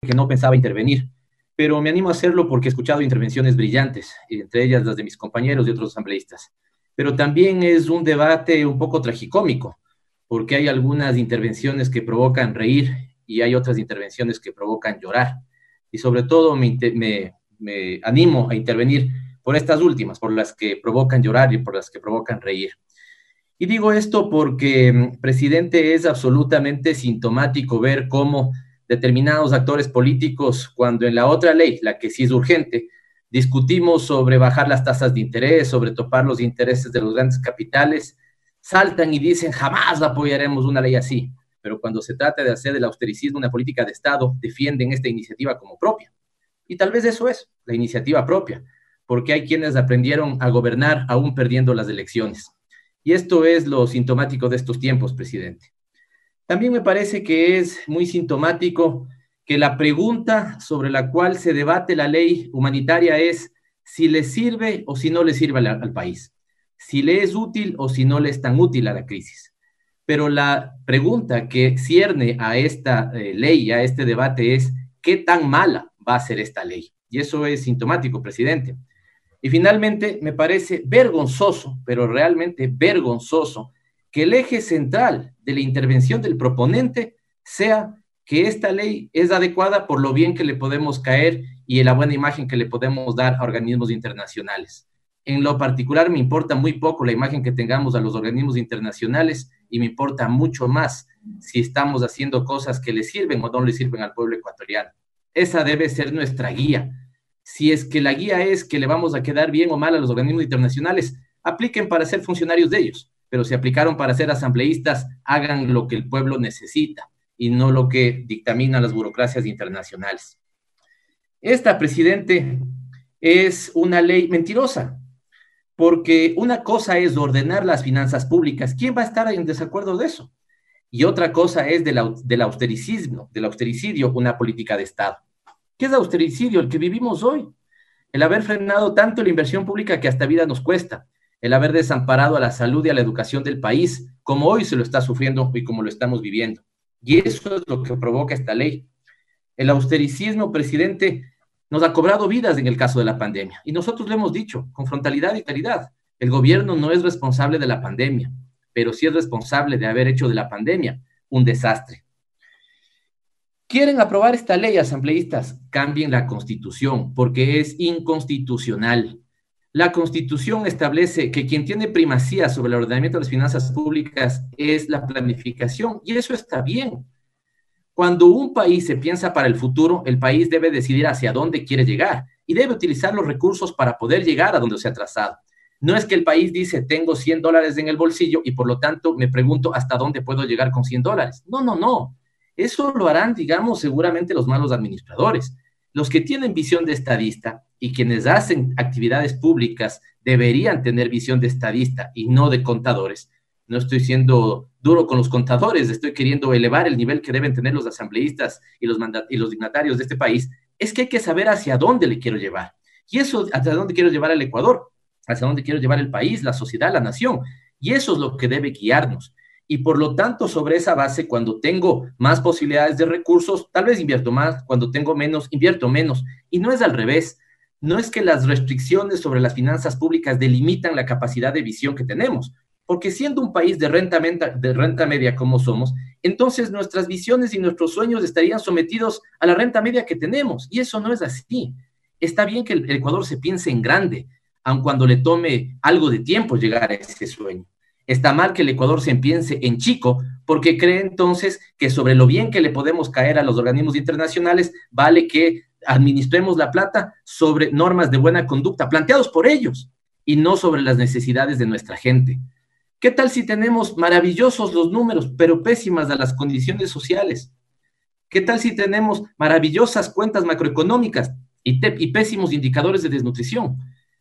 que no pensaba intervenir, pero me animo a hacerlo porque he escuchado intervenciones brillantes, entre ellas las de mis compañeros y otros asambleístas. Pero también es un debate un poco tragicómico, porque hay algunas intervenciones que provocan reír y hay otras intervenciones que provocan llorar. Y sobre todo me animo a intervenir por estas últimas, por las que provocan llorar y por las que provocan reír. Y digo esto porque, presidente, es absolutamente sintomático ver cómo determinados actores políticos, cuando en la otra ley, la que sí es urgente, discutimos sobre bajar las tasas de interés, sobre topar los intereses de los grandes capitales, saltan y dicen jamás apoyaremos una ley así. Pero cuando se trata de hacer del austericismo una política de Estado, defienden esta iniciativa como propia. Y tal vez eso es, la iniciativa propia, porque hay quienes aprendieron a gobernar aún perdiendo las elecciones. Y esto es lo sintomático de estos tiempos, presidente. También me parece que es muy sintomático que la pregunta sobre la cual se debate la ley humanitaria es si le sirve o si no le sirve al país, si le es útil o si no le es tan útil a la crisis. Pero la pregunta que cierne a esta ley, a este debate es ¿qué tan mala va a ser esta ley? Y eso es sintomático, presidente. Y finalmente, me parece vergonzoso, pero realmente vergonzoso, que el eje central de la intervención del proponente sea que esta ley es adecuada por lo bien que le podemos caer y la buena imagen que le podemos dar a organismos internacionales. En lo particular, me importa muy poco la imagen que tengamos a los organismos internacionales y me importa mucho más si estamos haciendo cosas que le sirven o no le sirven al pueblo ecuatoriano. Esa debe ser nuestra guía. Si es que la guía es que le vamos a quedar bien o mal a los organismos internacionales, apliquen para ser funcionarios de ellos, pero si aplicaron para ser asambleístas, hagan lo que el pueblo necesita y no lo que dictaminan las burocracias internacionales. Esta, presidente, es una ley mentirosa, porque una cosa es ordenar las finanzas públicas. ¿Quién va a estar en desacuerdo de eso? Y otra cosa es del austericidio, una política de Estado. ¿Qué es austericidio? El que vivimos hoy. El haber frenado tanto la inversión pública que hasta vida nos cuesta. El haber desamparado a la salud y a la educación del país, como hoy se lo está sufriendo y como lo estamos viviendo. Y eso es lo que provoca esta ley. El austericismo, presidente, nos ha cobrado vidas en el caso de la pandemia. Y nosotros lo hemos dicho con frontalidad y claridad. El gobierno no es responsable de la pandemia, pero sí es responsable de haber hecho de la pandemia un desastre. ¿Quieren aprobar esta ley, asambleístas? Cambien la Constitución, porque es inconstitucional. La Constitución establece que quien tiene primacía sobre el ordenamiento de las finanzas públicas es la planificación, y eso está bien. Cuando un país se piensa para el futuro, el país debe decidir hacia dónde quiere llegar y debe utilizar los recursos para poder llegar a donde se ha trazado. No es que el país dice, tengo $100 en el bolsillo y por lo tanto me pregunto hasta dónde puedo llegar con $100. No, no, no. Eso lo harán, digamos, seguramente los malos administradores. Los que tienen visión de estadista y quienes hacen actividades públicas deberían tener visión de estadista y no de contadores. No estoy siendo duro con los contadores, estoy queriendo elevar el nivel que deben tener los asambleístas y los dignatarios de este país. Es que hay que saber hacia dónde le quiero llevar. Y eso, hacia dónde quiero llevar al Ecuador, hacia dónde quiero llevar el país, la sociedad, la nación. Y eso es lo que debe guiarnos. Y por lo tanto, sobre esa base, cuando tengo más posibilidades de recursos, tal vez invierto más, cuando tengo menos, invierto menos. Y no es al revés. No es que las restricciones sobre las finanzas públicas delimitan la capacidad de visión que tenemos, porque siendo un país de renta media como somos, entonces nuestras visiones y nuestros sueños estarían sometidos a la renta media que tenemos, y eso no es así. Está bien que el Ecuador se piense en grande, aun cuando le tome algo de tiempo llegar a ese sueño. Está mal que el Ecuador se piense en chico, porque cree entonces que sobre lo bien que le podemos caer a los organismos internacionales, vale que administremos la plata sobre normas de buena conducta planteados por ellos y no sobre las necesidades de nuestra gente. ¿Qué tal si tenemos maravillosos los números, pero pésimas las condiciones sociales? ¿Qué tal si tenemos maravillosas cuentas macroeconómicas y pésimos indicadores de desnutrición?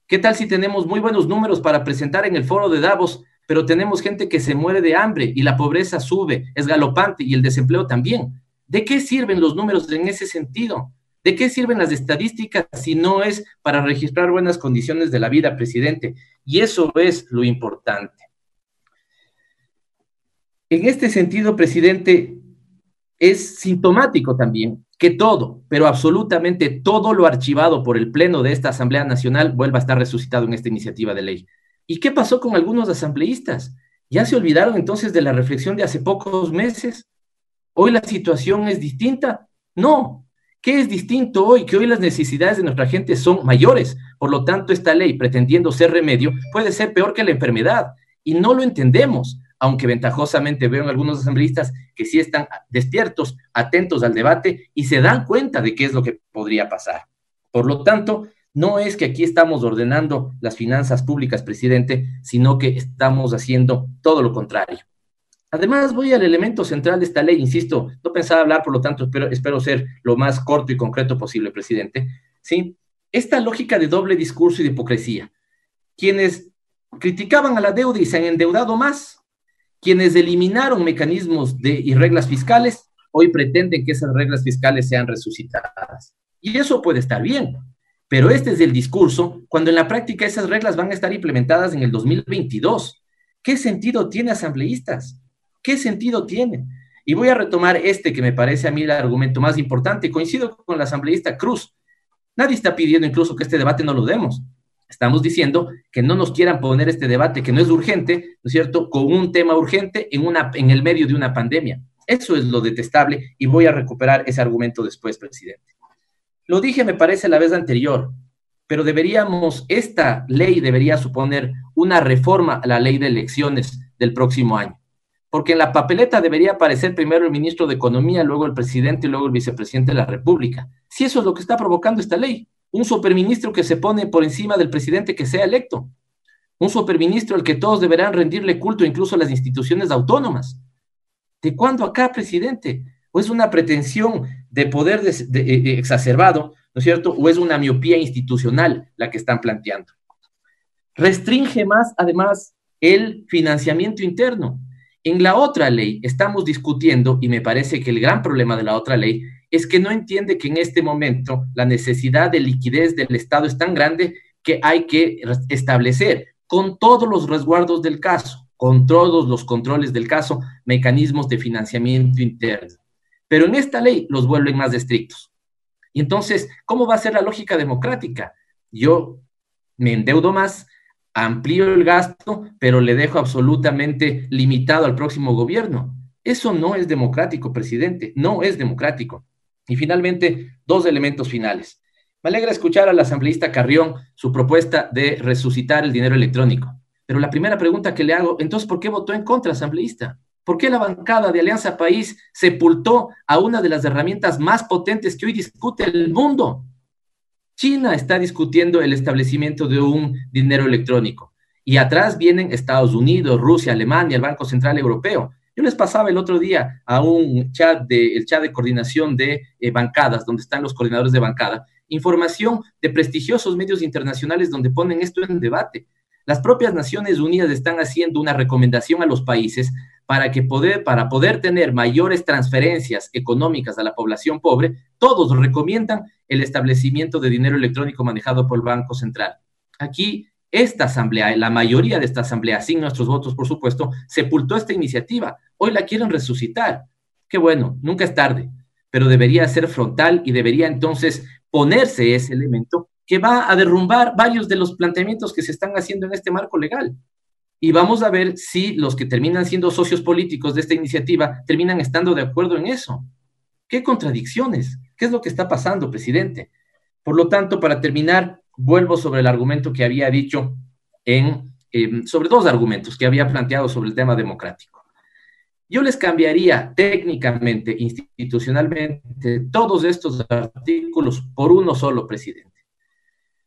¿Qué tal si tenemos muy buenos números para presentar en el foro de Davos, pero tenemos gente que se muere de hambre y la pobreza sube, es galopante y el desempleo también? ¿De qué sirven los números en ese sentido? ¿De qué sirven las estadísticas si no es para registrar buenas condiciones de la vida, presidente? Y eso es lo importante. En este sentido, presidente, es sintomático también que todo, pero absolutamente todo lo archivado por el Pleno de esta Asamblea Nacional vuelva a estar resucitado en esta iniciativa de ley. ¿Y qué pasó con algunos asambleístas? ¿Ya se olvidaron entonces de la reflexión de hace pocos meses? ¿Hoy la situación es distinta? No. ¿Qué es distinto hoy? Que hoy las necesidades de nuestra gente son mayores. Por lo tanto, esta ley, pretendiendo ser remedio, puede ser peor que la enfermedad. Y no lo entendemos, aunque ventajosamente veo en algunos asambleístas que sí están despiertos, atentos al debate y se dan cuenta de qué es lo que podría pasar. Por lo tanto, no es que aquí estamos ordenando las finanzas públicas, presidente, sino que estamos haciendo todo lo contrario. Además, voy al elemento central de esta ley, insisto, no pensaba hablar, por lo tanto, espero ser lo más corto y concreto posible, presidente. ¿Sí? Esta lógica de doble discurso y de hipocresía. Quienes criticaban a la deuda y se han endeudado más, quienes eliminaron mecanismos y reglas fiscales, hoy pretenden que esas reglas fiscales sean resucitadas. Y eso puede estar bien, pero este es el discurso cuando en la práctica esas reglas van a estar implementadas en el 2022. ¿Qué sentido tiene, asambleístas? ¿Qué sentido tiene? Y voy a retomar este que me parece a mí el argumento más importante. Coincido con la asambleísta Cruz. Nadie está pidiendo incluso que este debate no lo demos. Estamos diciendo que no nos quieran poner este debate que no es urgente, ¿no es cierto?, con un tema urgente en el medio de una pandemia. Eso es lo detestable y voy a recuperar ese argumento después, presidente. Lo dije, me parece, la vez anterior, pero esta ley debería suponer una reforma a la ley de elecciones del próximo año. Porque en la papeleta debería aparecer primero el ministro de Economía, luego el presidente y luego el vicepresidente de la República. Si eso es lo que está provocando esta ley, un superministro que se pone por encima del presidente que sea electo, un superministro al que todos deberán rendirle culto, incluso las instituciones autónomas. ¿De cuándo acá, presidente? ¿O es una pretensión de poder exacerbado, ¿no es cierto? ¿O es una miopía institucional la que están planteando? Restringe más, además, el financiamiento interno. En la otra ley estamos discutiendo, y me parece que el gran problema de la otra ley es que no entiende que en este momento la necesidad de liquidez del Estado es tan grande que hay que establecer, con todos los resguardos del caso, con todos los controles del caso, mecanismos de financiamiento interno. Pero en esta ley los vuelven más estrictos. Y entonces, ¿cómo va a ser la lógica democrática? Yo me endeudo más, amplío el gasto, pero le dejo absolutamente limitado al próximo gobierno. Eso no es democrático, presidente, no es democrático. Y finalmente, dos elementos finales. Me alegra escuchar al asambleísta Carrión su propuesta de resucitar el dinero electrónico. Pero la primera pregunta que le hago, entonces, ¿por qué votó en contra, asambleísta? ¿Por qué la bancada de Alianza País sepultó a una de las herramientas más potentes que hoy discute el mundo? China está discutiendo el establecimiento de un dinero electrónico y atrás vienen Estados Unidos, Rusia, Alemania, el Banco Central Europeo. Yo les pasaba el otro día a el chat de coordinación de bancadas, donde están los coordinadores de bancada, información de prestigiosos medios internacionales donde ponen esto en debate. Las propias Naciones Unidas están haciendo una recomendación a los países para poder tener mayores transferencias económicas a la población pobre. Todos recomiendan el establecimiento de dinero electrónico manejado por el Banco Central. Aquí, esta asamblea, la mayoría de esta asamblea, sin nuestros votos, por supuesto, sepultó esta iniciativa. Hoy la quieren resucitar. Qué bueno, nunca es tarde, pero debería ser frontal y debería entonces ponerse ese elemento que va a derrumbar varios de los planteamientos que se están haciendo en este marco legal. Y vamos a ver si los que terminan siendo socios políticos de esta iniciativa terminan estando de acuerdo en eso. ¿Qué contradicciones? ¿Qué es lo que está pasando, presidente? Por lo tanto, para terminar, vuelvo sobre el argumento que había dicho sobre dos argumentos que había planteado sobre el tema democrático. Yo les cambiaría técnicamente, institucionalmente, todos estos artículos por uno solo, presidente.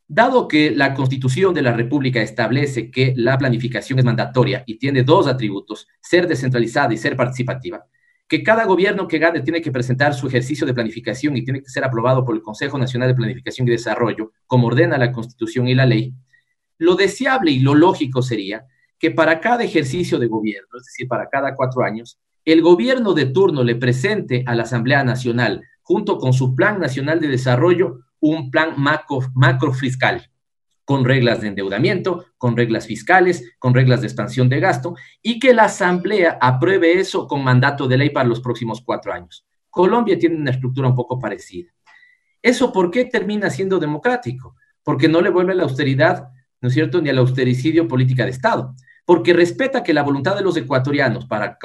Dado que la Constitución de la República establece que la planificación es mandatoria y tiene dos atributos, ser descentralizada y ser participativa, que cada gobierno que gane tiene que presentar su ejercicio de planificación y tiene que ser aprobado por el Consejo Nacional de Planificación y Desarrollo, como ordena la Constitución y la ley, lo deseable y lo lógico sería que para cada ejercicio de gobierno, es decir, para cada 4 años, el gobierno de turno le presente a la Asamblea Nacional, junto con su Plan Nacional de Desarrollo, un plan macro fiscal, con reglas de endeudamiento, con reglas fiscales, con reglas de expansión de gasto, y que la Asamblea apruebe eso con mandato de ley para los próximos 4 años. Colombia tiene una estructura un poco parecida. ¿Eso por qué termina siendo democrático? Porque no le vuelve a la austeridad, ¿no es cierto?, ni al austericidio política de Estado, porque respeta que la voluntad de los ecuatorianos para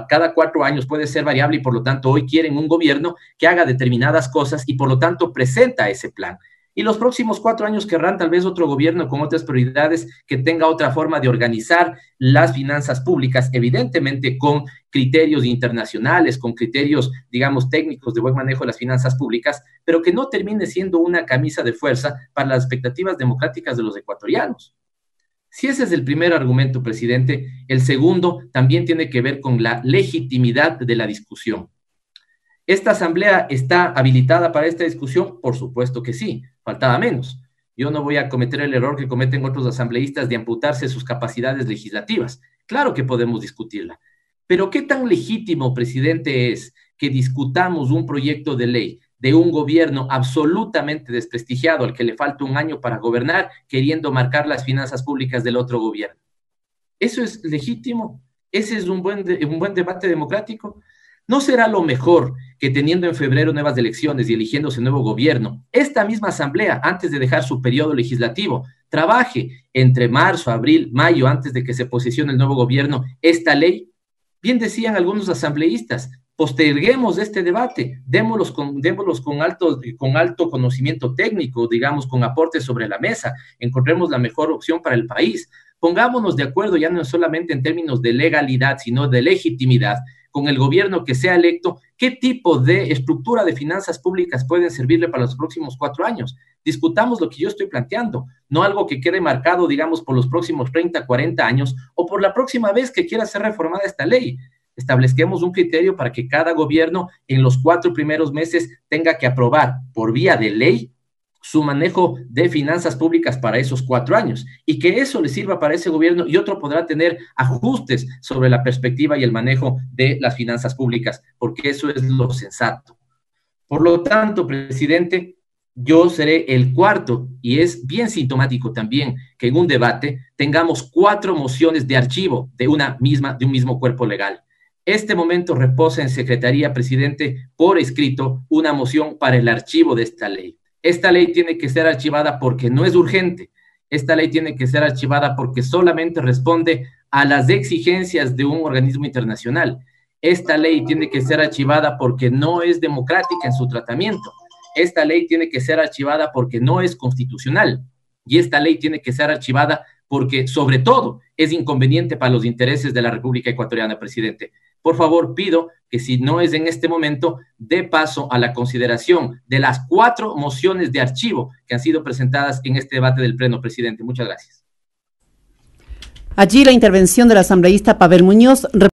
cada 4 años puede ser variable y por lo tanto hoy quieren un gobierno que haga determinadas cosas y por lo tanto presenta ese plan. Y los próximos 4 años querrán tal vez otro gobierno con otras prioridades que tenga otra forma de organizar las finanzas públicas, evidentemente con criterios internacionales, con criterios, digamos, técnicos de buen manejo de las finanzas públicas, pero que no termine siendo una camisa de fuerza para las expectativas democráticas de los ecuatorianos. Si ese es el primer argumento, presidente, el segundo también tiene que ver con la legitimidad de la discusión. ¿Esta asamblea está habilitada para esta discusión? Por supuesto que sí, faltaba menos. Yo no voy a cometer el error que cometen otros asambleístas de amputarse sus capacidades legislativas. Claro que podemos discutirla. Pero ¿qué tan legítimo, presidente, es que discutamos un proyecto de ley de un gobierno absolutamente desprestigiado al que le falta 1 año para gobernar, queriendo marcar las finanzas públicas del otro gobierno? ¿Eso es legítimo? ¿Ese es un buen debate democrático? ¿No será lo mejor que teniendo en febrero nuevas elecciones y eligiéndose nuevo gobierno, esta misma asamblea, antes de dejar su periodo legislativo, trabaje entre marzo, abril, mayo, antes de que se posicione el nuevo gobierno, esta ley? Bien decían algunos asambleístas, posterguemos este debate, démoslos con alto conocimiento técnico, digamos, con aportes sobre la mesa, encontremos la mejor opción para el país. Pongámonos de acuerdo ya no solamente en términos de legalidad, sino de legitimidad, con el gobierno que sea electo, qué tipo de estructura de finanzas públicas pueden servirle para los próximos 4 años. Discutamos lo que yo estoy planteando, no algo que quede marcado, digamos, por los próximos 30, 40 años o por la próxima vez que quiera ser reformada esta ley. Establezcamos un criterio para que cada gobierno en los 4 primeros meses tenga que aprobar por vía de ley su manejo de finanzas públicas para esos 4 años y que eso le sirva para ese gobierno y otro podrá tener ajustes sobre la perspectiva y el manejo de las finanzas públicas, porque eso es lo sensato. Por lo tanto, presidente, yo seré el cuarto y es bien sintomático también que en un debate tengamos 4 mociones de archivo de un mismo cuerpo legal. Este momento reposa en Secretaría, presidente, por escrito, una moción para el archivo de esta ley. Esta ley tiene que ser archivada porque no es urgente. Esta ley tiene que ser archivada porque solamente responde a las exigencias de un organismo internacional. Esta ley tiene que ser archivada porque no es democrática en su tratamiento. Esta ley tiene que ser archivada porque no es constitucional. Y esta ley tiene que ser archivada porque, sobre todo, es inconveniente para los intereses de la República Ecuatoriana, presidente. Por favor, pido que si no es en este momento, dé paso a la consideración de las 4 mociones de archivo que han sido presentadas en este debate del Pleno, presidente. Muchas gracias. Allí la intervención del asambleísta Pavel Muñoz.